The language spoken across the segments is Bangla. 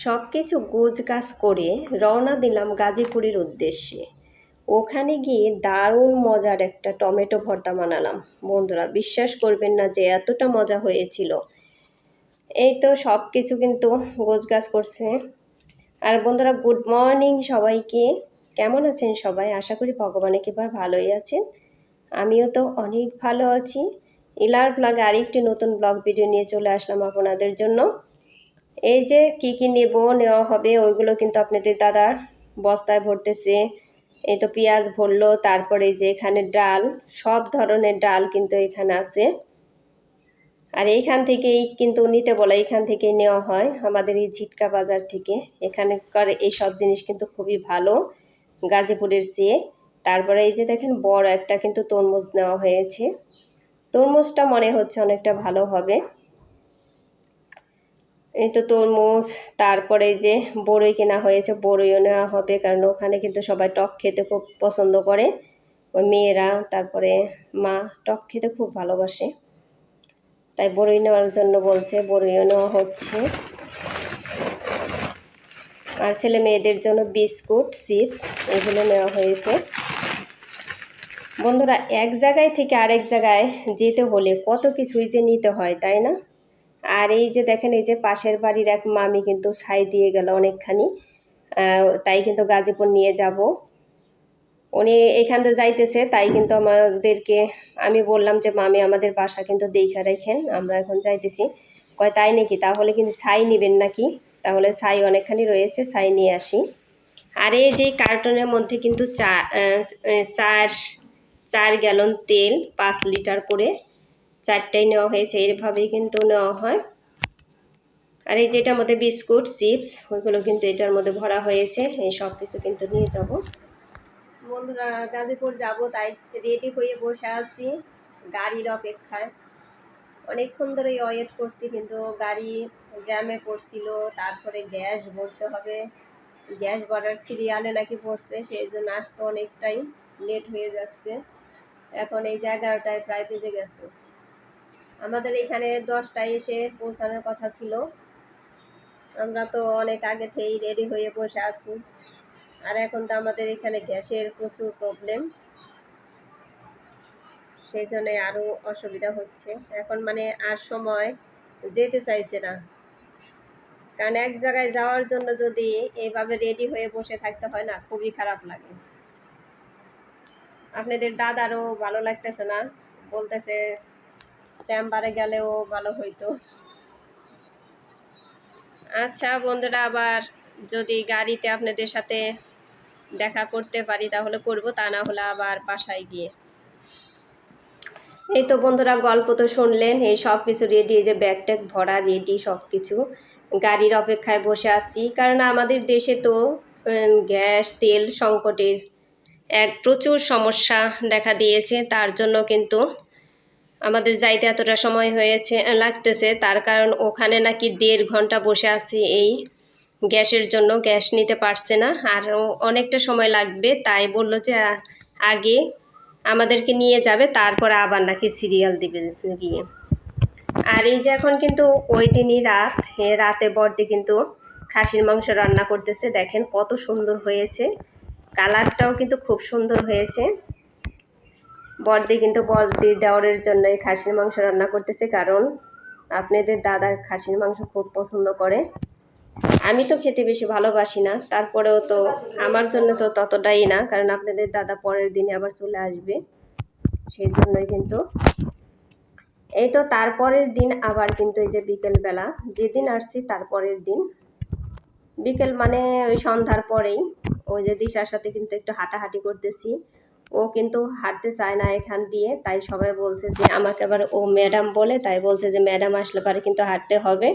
সব কিছু গোছগাছ করে রওনা দিলাম গাজীপুরের উদ্দেশ্যে। ওখানে গিয়ে দারুণ মজার একটা টমেটো ভর্তা বানালাম। বন্ধুরা বিশ্বাস করবেন না যে এতটা মজা হয়েছিল। এই তো সব কিছু কিন্তু গোছগাছ করছে। আর বন্ধুরা গুড মর্নিং সবাইকে। কেমন আছেন সবাই? আশা করি ভগবানের কৃপায় ভালোই আছেন। আমিও তো অনেক ভালো আছি। ইলার ব্লগে আরেকটি নতুন ব্লগ ভিডিও নিয়ে চলে আসলাম আপনাদের জন্য। এই যে কি নেওয়া হবে ওইগুলো কিন্তু আপনাদের দাদা বস্তায় ভরতেছে। এই তো পেঁয়াজ ভরলো, তারপরে যে এখানে ডাল, সব ধরনের ডাল কিন্তু এখানে আছে। আর এইখান থেকেই কিন্তু নিতে বলা, এইখান থেকেই নেওয়া হয় আমাদের এই ঝিটকা বাজার থেকে। এখানকার এই সব জিনিস কিন্তু খুবই ভালো গাজীপুরের চেয়ে। তারপরে এই যে দেখেন বড় একটা কিন্তু তরমুজ নেওয়া হয়েছে। তরমুজটা মনে হচ্ছে অনেকটা ভালো হবে। এই তো তরমুজ, তারপরে যে বড়ই কেনা হয়েছে, বড়ইও নেওয়া হবে, কারণ ওখানে কিন্তু সবাই টক খেতে খুব পছন্দ করে। ওই মেয়েরা, তারপরে মা টক খেতে খুব ভালোবাসে, তাই বড়ই নেওয়ার জন্য বলছে, বড়ইও নেওয়া হচ্ছে। আর ছেলে মেয়েদের জন্য বিস্কুট, চিপস এগুলো নেওয়া হয়েছে। বন্ধুরা এক জায়গায় থেকে আরেক জায়গায় যেতে হলে কত কিছুই যে নিতে হয়, তাই না? আর এই যে দেখেন, এই যে পাশের বাড়ির এক মামি কিন্তু ছাই দিয়ে গেল অনেকখানি, তাই কিন্তু গাজীপুর নিয়ে যাব। উনি এখান থেকে যাইতেছে, তাই কিন্তু আমাদেরকে আমি বললাম যে মামি আমাদের বাসা কিন্তু দেখে রাখেন, আমরা এখন যাইতেছি। কয় তাই নাকি? তাহলে কিন্তু ছাই নেবেন নাকি? তাহলে ছাই অনেকখানি রয়েছে, ছাই নিয়ে আসি। আর এই যে কার্টনের মধ্যে কিন্তু চার গ্যালন তেল, 5 লিটার করে 4টাই নেওয়া হয়েছে। এইভাবেই কিন্তু নেওয়া হয়। আর এই যেটার মধ্যে বিস্কুট, চিপস ওইগুলো কিন্তু এটার মধ্যে ভরা হয়েছে। এই সব কিছু কিন্তু নিয়ে যাব। বন্ধুরা গাজীপুর যাব, তাই রেডি হয়ে বসে আছি গাড়ির অপেক্ষায়। অনেকক্ষণ ধরে ওয়েট করছি, কিন্তু গাড়ি জ্যামে পড়ছিল। তারপরে গ্যাস ভরতে হবে, গ্যাস ভরার সিরিয়ালে নাকি পড়ছে, সেই জন্য আসতে অনেকটাই লেট হয়ে যাচ্ছে। এখন এই 11টায় প্রায় বেজে গেছে। আমাদের এখানে 10টায় এসে পৌঁছানোর কথা ছিল। আমরা তো অনেক আগে থেকেই রেডি হয়ে বসে আছি। আর এখন তো আমাদের এখানে গ্যাসের প্রচুর প্রবলেম, সেই জন্য আরও অসুবিধা হচ্ছে। এখন মানে আর সময় যেতে চাইছে না, কারণ এক জায়গায় যাওয়ার জন্য যদি এইভাবে রেডি হয়ে বসে থাকতে হয় না, খুবই খারাপ লাগে। আপনাদের দাদারও ভালো লাগতেছে না, বলতেছে চেম্বারে গেলেও ভালো হইতো। আচ্ছা বন্ধুরা, আবার যদি গাড়িতে আপনাদের সাথে দেখা করতে পারি তাহলে করব, তা না হলে আবার বাসায় গিয়ে। এই তো বন্ধুরা গল্প তো শুনলেন, এই সব কিছু রেডি, এই যে ব্যাগ ট্যাগ ভরা রেডি সব কিছু। গাড়ির অপেক্ষায় বসে আছি, কারণ আমাদের দেশে তো গ্যাস তেল সংকটের এক প্রচুর সমস্যা দেখা দিয়েছে। তার জন্য কিন্তু আমাদের যাইতে এতটা সময় হয়েছে লাগতেছে। তার কারণ ওখানে নাকি 1.5 ঘন্টা বসে আছি এই গ্যাসের জন্য, গ্যাস নিতে পারছে না, আর অনেকটা সময় লাগবে। তাই বলল যে আগে আমাদেরকে নিয়ে যাবে, তারপর আবার নাকি সিরিয়াল দিবে গিয়ে। আর এই যে এখন কিন্তু ওই দিনই রাত, রাতে বড়দি কিন্তু খাসির মাংস রান্না করতেছে। দেখেন কত সুন্দর হয়েছে, কালারটাও কিন্তু খুব সুন্দর হয়েছে। বড়দি কিন্তু বড়দির দেওরের জন্য এই খাসির মাংস রান্না করতেছে, কারণ আপনাদের দাদা খাসির মাংস খুব পছন্দ করে। আমি তো খেতে বেশি ভালোবাসি না, তারপরেও তো আমার জন্য তো ততটাই না, কারণ আপনাদের দাদা পরের দিনে আবার চলে আসবে, সেই জন্যই কিন্তু। এই তো তারপরের দিন আবার কিন্তু এই যে বিকেলবেলা, যেদিন আসছি তারপরের দিন বিকেল মানে ওই সন্ধ্যার পরেই ওই যে দিশার সাথে কিন্তু একটু হাঁটাহাঁটি করতেছি। ও কিন্তু হাঁটতে চায় না এখান দিয়ে, তাই সবাই বলছে যে আমাকে আবার ও ম্যাডাম বলে, তাই বলছে যে ম্যাডাম আসলে পরে কিন্তু হাঁটতে হবে।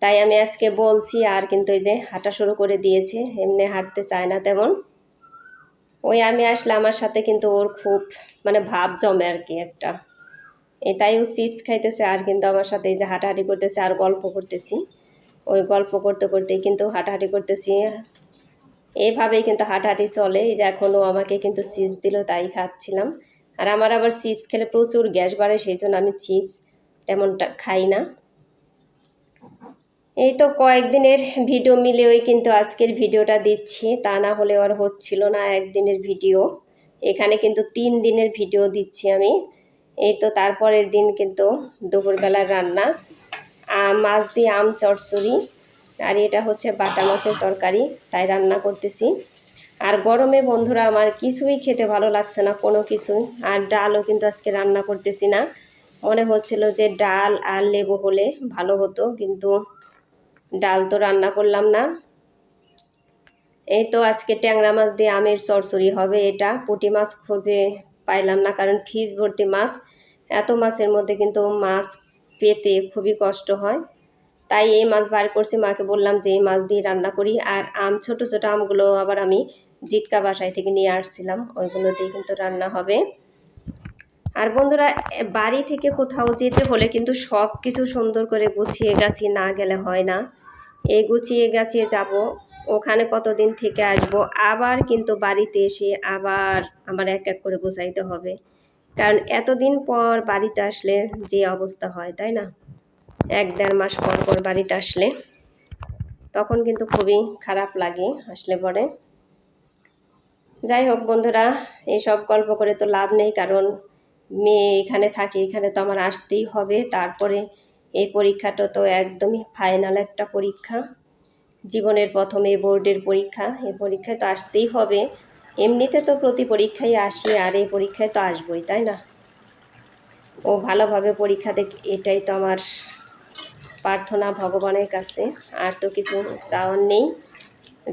তাই আমি আজকে বলছি, আর কিন্তু এই যে হাঁটা শুরু করে দিয়েছে। এমনি হাঁটতে চায় না তেমন, ওই আমি আসলে আমার সাথে কিন্তু ওর খুব মানে ভাব জমে আর কি একটা। তাই ও চিপস খাইতেছে আর কিন্তু আমার সাথে এই যে হাঁটাহাঁটি করতেছে আর গল্প করতেছি। ওই গল্প করতে করতেই কিন্তু হাঁটাহাঁটি করতেছি, এইভাবেই কিন্তু হাঁটাহাঁটি চলে। এই যে এখনও আমাকে কিন্তু চিপস দিল, তাই খাচ্ছিলাম। আর আমার আবার চিপস খেলে প্রচুর গ্যাস বাড়ে, সেই জন্য আমি চিপস তেমনটা খাই না। এই তো কয়েকদিনের ভিডিও মিলেই কিন্তু আজকের ভিডিওটা দিচ্ছি, তা না হলে আর হচ্ছিল না একদিনের ভিডিও। এখানে কিন্তু 3 দিনের ভিডিও দিচ্ছি আমি। এই তো তারপরের দিন কিন্তু দুপুরবেলার রান্না মাছ দিয়ে আম চচ্চড়ি, আর এটা হচ্ছে বাটা মাছের তরকারি, তাই রান্না করতেছি। আর গরমে বন্ধুরা আমার কিছুই খেতে ভালো লাগছে না, কোনো কিছুই। আর ডালও কিন্তু আজকে রান্না করতেছি না, মনে হচ্ছিল যে ডাল আর লেবু হলে ভালো হতো, কিন্তু ডাল তো রান্না করলাম না। এই তো আজকে ট্যাংরা মাছ দিয়ে আমের চচ্চড়ি হবে। এটা পুঁটি মাছ খুঁজে পাইলাম না, কারণ ফ্রিজ ভর্তি মাছ, এত মাছের মধ্যে কিন্তু মাছ পেতে খুবই কষ্ট হয়, তাই এই মাছ বার করছি। মাকে বললাম যে এই মাছ দিয়ে রান্না করি। আর আম ছোট ছোট আমগুলো আবার আমি জিটকা বাসায় থেকে নিয়ে আসছিলাম, ওইগুলো দিয়ে কিন্তু রান্না হবে। আর বন্ধুরা বাড়ি থেকে কোথাও যেতে হলে কিন্তু সব কিছু সুন্দর করে গুছিয়ে গাছিয়ে না গেলে হয় না। এই গুছিয়ে গাছিয়ে যাব, ওখানে কতদিন থেকে আসব, আবার কিন্তু বাড়িতে এসে আবার আমার এক এক করে গোছাইতে হবে। কারণ এতদিন পর বাড়িতে আসলে যে অবস্থা হয়, তাই না? 1-1.5 মাস পর পর বাড়িতে আসলে তখন কিন্তু খুবই খারাপ লাগে আসলে পরে। যাই হোক বন্ধুরা, এইসব গল্প করে তো লাভ নেই, কারণ মেয়ে এখানে থাকে, এখানে তো আমার আসতেই হবে। তারপরে এই পরীক্ষাটা তো একদমই ফাইনাল একটা পরীক্ষা, জীবনের প্রথম এই বোর্ডের পরীক্ষা। এই পরীক্ষায় তো আসতেই হবে, এমনিতে তো প্রতি পরীক্ষায় আসি, আর এই পরীক্ষায় তো আসবই, তাই না? ও ভালোভাবে পরীক্ষা দেখ, এটাই তো আমার প্রার্থনা ভগবানের কাছে। আর তো কিছু চাওয়ার নেই,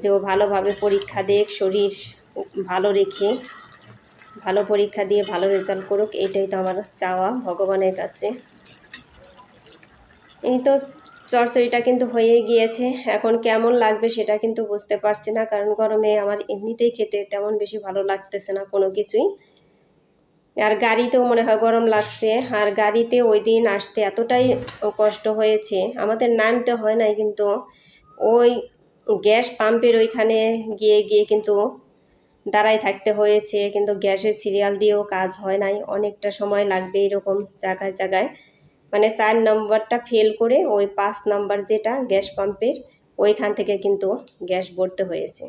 যে ও ভালোভাবে পরীক্ষা দেখ, শরীর ভালো রেখে ভালো পরীক্ষা দিয়ে ভালো রেজাল্ট করুক, এটাই তো আমার চাওয়া ভগবানের কাছে। এই তো চচ্চড়িটা কিন্তু হয়ে গিয়েছে, এখন কেমন লাগবে সেটা কিন্তু বুঝতে পারছি না, কারণ গরমে আমার এমনিতেই খেতে তেমন বেশি ভালো লাগতেছে না কোনো কিছুই। আর গাড়িতেও মনে হয় গরম লাগছে, আর গাড়িতে ওই দিন আসতে এতটাই কষ্ট হয়েছে, আমাদের নামতে হয় নাই, কিন্তু ওই গ্যাস পাম্পের ওইখানে গিয়ে গিয়ে কিন্তু দাঁড়ায় থাকতে হয়েছে, কিন্তু গ্যাসের সিরিয়াল দিয়েও কাজ হয় নাই, অনেকটা সময় লাগবে এরকম জায়গায় জায়গায়। মানে 4 নম্বরটা ফেল করে ওই 5 নাম্বার যেটা গ্যাস পাম্পের, ওইখান থেকে কিন্তু গ্যাস ভরতে হয়েছে।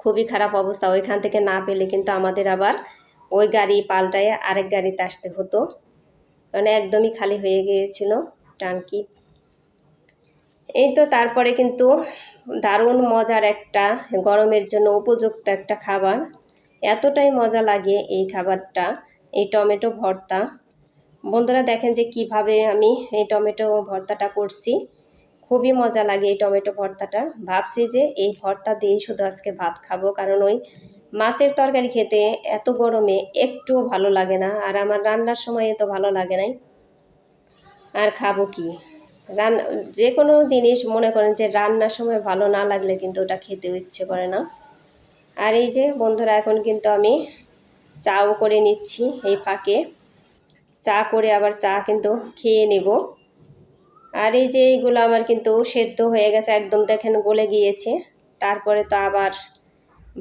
খুবই খারাপ অবস্থা, ওইখান থেকে না পেলে কিন্তু আমাদের আবার ওই গাড়ি পাল্টায় আরেক গাড়িতে আসতে হতো, কারণ একদমই খালি হয়ে গিয়েছিল ট্যাঙ্কি। এই তো তারপরে কিন্তু দারুণ মজার একটা, গরমের জন্য উপযুক্ত একটা খাবার, এতটাই মজা লাগে এই খাবারটা, এই টমেটো ভর্তা। বন্ধুরা দেখেন যে কিভাবে আমি এই টমেটো ভর্তাটা করছি, খুবই মজা লাগে এই টমেটো ভর্তাটা। ভাবছি যে এই ভর্তা দিয়েই শুধু আজকে ভাত খাবো, কারণ ওই মাছের তরকারি খেতে এত গরমে একটুও ভালো লাগে না, আর আমার রান্নার সময় এত ভালো লাগে নাই। আর খাবো কি, যে কোনো জিনিস মনে করেন যে রান্নার সময় ভালো না লাগলে কিন্তু ওটা খেতে ইচ্ছে করে না। আর এই যে বন্ধুরা এখন কিন্তু আমি চাও করে নিচ্ছি, এই ফাঁকে চা করে আবার চা কিন্তু খেয়ে নেব। আর এই যে এইগুলো আমার কিন্তু সেদ্ধ হয়ে গেছে একদম, দেখেন গলে গিয়েছে। তারপরে তো আবার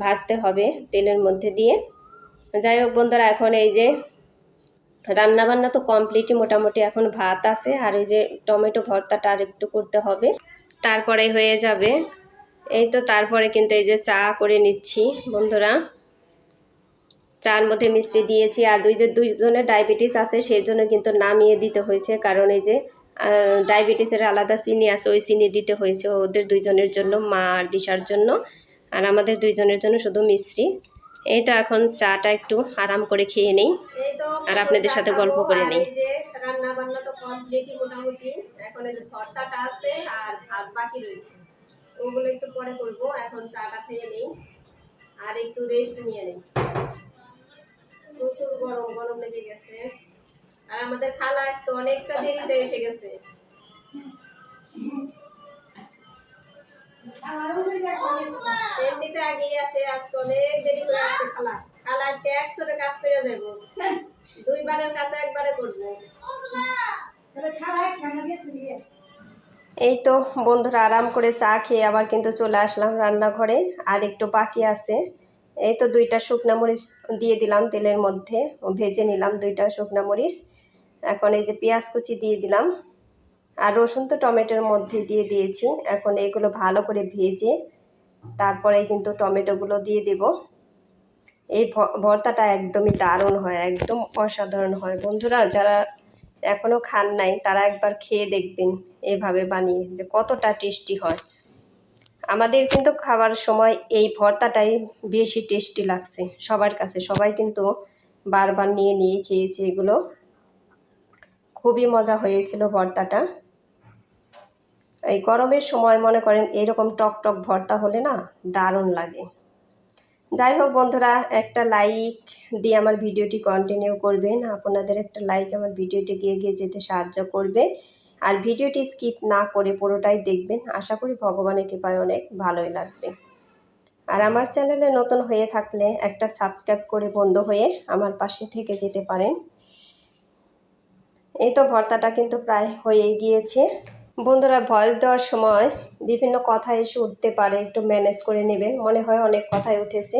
ভাজতে হবে তেলের মধ্যে দিয়ে। যাই হোক বন্ধুরা, এখন এই যে রান্না বান্না তো কমপ্লিটই মোটামুটি, এখন ভাত আছে, আর ওই যে টমেটো ভর্তাটা আর একটু করতে হবে, তারপরে হয়ে যাবে। এই তো তারপরে কিন্তু এই যে চা করে নিচ্ছি বন্ধুরা, চার মধ্যে মিষ্টি দিয়েছি। আর দুইজনের ডায়াবেটিস আছে, সেই জন্য কিন্তু নামিয়ে দিতে হয়েছে, কারণ এই যে ডায়াবেটিসের আলাদা চিনি আছে, ওই চিনি দিতে হয়েছে ওদের দুইজনের জন্য, মা আর দিশার জন্য, আর আমাদের দুইজনের জন্য শুধু মিষ্টি। এই তো এখন চাটা একটু আরাম করে খেয়ে নেই, আর আপনাদের সাথে গল্প করে নেই। রান্না বান্না তো কমপ্লিটই মোটামুটি, এখন এই যে ভর্তাটা আছে আর ভাত বাকি রয়েছে, ওগুলো একটু পরে করবো। এখন চাটা খেয়ে নেই আর একটু রেস্ট নিয়ে নেই, প্রচুর গরম গরম লেগে গেছে। আর আমাদের খালা আজকে অনেকটা দেরিতে এসে গেছে, এমনিতে আগেই আসে, আজকে অনেক দেরি করে আসছে খালা। খালা আজকে একসাথে কাজ করে যাবো, দুইবারের কাজ একবারে করবো। এই তো বন্ধুরা আরাম করে চা খেয়ে আবার কিন্তু চলে আসলাম রান্নাঘরে, আর একটু বাকি আছে। এই তো 2টা শুকনা মরিচ দিয়ে দিলাম তেলের মধ্যে, ভেজে নিলাম 2টা শুকনা মরিচ। এখন এই যে পেঁয়াজ কুচি দিয়ে দিলাম, আর রসুন তো টমেটোর মধ্যে দিয়ে দিয়েছি। এখন এগুলো ভালো করে ভেজে তারপরে কিন্তু টমেটোগুলো দিয়ে দেব। এই ভর্তাটা একদমই দারুণ হয়, একদম অসাধারণ হয়। বন্ধুরা যারা এখনও খান নাই তারা একবার খেয়ে দেখবেন এভাবে বানিয়ে, যে কতটা টেস্টি হয়। আমাদের কিন্তু খাবার সময় এই ভর্তাটাই বেশি টেস্টি লাগছে সবার কাছে। সবাই কিন্তু বারবার নিয়ে নিয়ে খেয়েছে এগুলো। খুবই মজা হয়েছিল ভর্তাটা। এই গরমের সময় মনে করেন এরকম টক টক ভর্তা হলে না দারুণ লাগে। যাই হোক বন্ধুরা, একটা লাইক দিয়ে আমার ভিডিওটি কন্টিনিউ করবেন। আপনাদের একটা লাইক আমার ভিডিওটিকে এগিয়ে যেতে সাহায্য করবে। আর ভিডিওটি স্কিপ না করে পুরোটাই দেখবেন। আশা করি ভগবানের কৃপায় অনেক ভালোই লাগবে। আর আমার চ্যানেলে নতুন হয়ে থাকলে একটা সাবস্ক্রাইব করে বন্ধু হয়ে আমার পাশে থেকে যেতে পারেন। এই তো ভর্তাটা কিন্তু প্রায় হয়ে গিয়েছে। বন্ধুরা ভয়েস দেওয়ার সময় বিভিন্ন কথা এসে উঠতে পারে, একটু ম্যানেজ করে নেবেন। মনে হয় অনেক কথাই উঠেছে,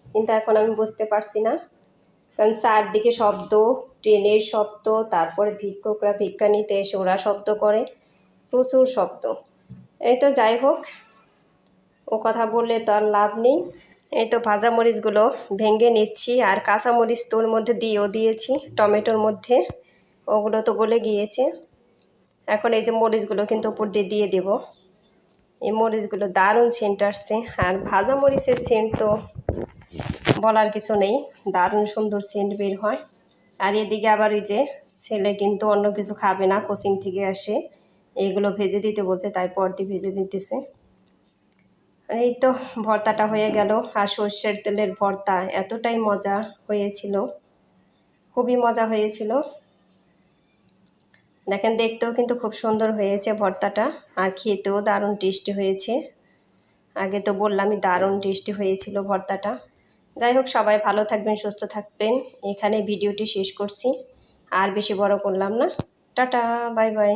কিন্তু এখন আমি বুঝতে পারছি না, কারণ চারদিকে শব্দ, ট্রেনের শব্দ, তারপরে ভিক্ষুকরা ভিক্ষা নিতে এসে ওরা শব্দ করে, প্রচুর শব্দ। এই তো যাই হোক, ও কথা বললে তো আর লাভ নেই। এই তো ভাজা মরিচগুলো ভেঙে নিচ্ছি, আর কাঁচা মরিচ তোর মধ্যে দিয়েও দিয়েছি টমেটোর মধ্যে, ওগুলো তো গলে গিয়েছে। এখন এই যে মরিচগুলো কিন্তু উপর দিয়ে দিয়ে দেব। এই মরিচগুলো দারুণ সেন্ট আসছে, আর ভাজা মরিচের সেন্ট তো বলার কিছু নেই, দারুণ সুন্দর সেন্ট বের হয়। আর এদিকে আবার এই যে ছেলে কিন্তু অন্য কিছু খাবে না, কোচিং থেকে আসে, এইগুলো ভেজে দিতে বলছে, তাই পরদি ভেজে দিতেছে। এই তো ভর্তাটা হয়ে গেল। আর সর্ষের তেলের ভর্তা এতটাই মজা হয়েছিল, খুবই মজা হয়েছিল। দেখেন দেখতেও কিন্তু খুব সুন্দর হয়েছে ভর্তাটা, আর খেতেও দারুণ টেস্টি হয়েছে। আগে তো বললামই দারুণ টেস্টি হয়েছিল ভর্তাটা। যাই হোক, সবাই ভালো থাকবেন, সুস্থ থাকবেন। এখানে ভিডিওটি শেষ করছি, আর বেশি বড় করলাম না। Tata, bye bye.